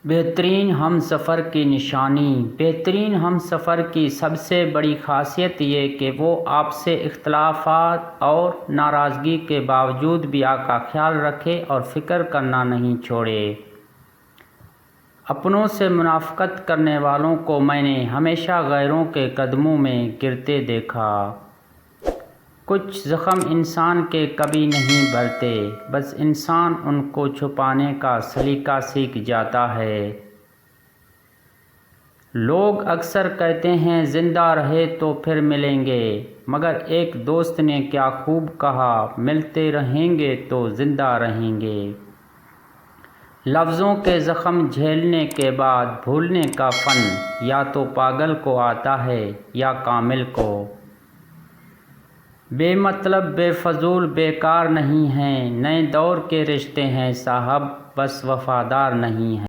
बेहतरीन हमसफ़र की निशानी। बेहतरीन हमसफ़र की सबसे बड़ी ख़ासियत ये कि वो आपसे इख्तलाफ़ात और नाराज़गी के बावजूद भी आपका ख्याल रखे और फ़िक्र करना नहीं छोड़े। अपनों से मुनाफ़क़त करने वालों को मैंने हमेशा गैरों के कदमों में गिरते देखा। कुछ ज़ख्म इंसान के कभी नहीं भरते, बस इंसान उनको छुपाने का सलीका सीख जाता है। लोग अक्सर कहते हैं ज़िंदा रहे तो फिर मिलेंगे, मगर एक दोस्त ने क्या खूब कहा, मिलते रहेंगे तो ज़िंदा रहेंगे। लफ्ज़ों के ज़ख्म झेलने के बाद भूलने का फ़न या तो पागल को आता है या कामिल को। बेमतलब बेफजूल बेकार नहीं हैं, नए दौर के रिश्ते हैं साहब, बस वफ़ादार नहीं हैं।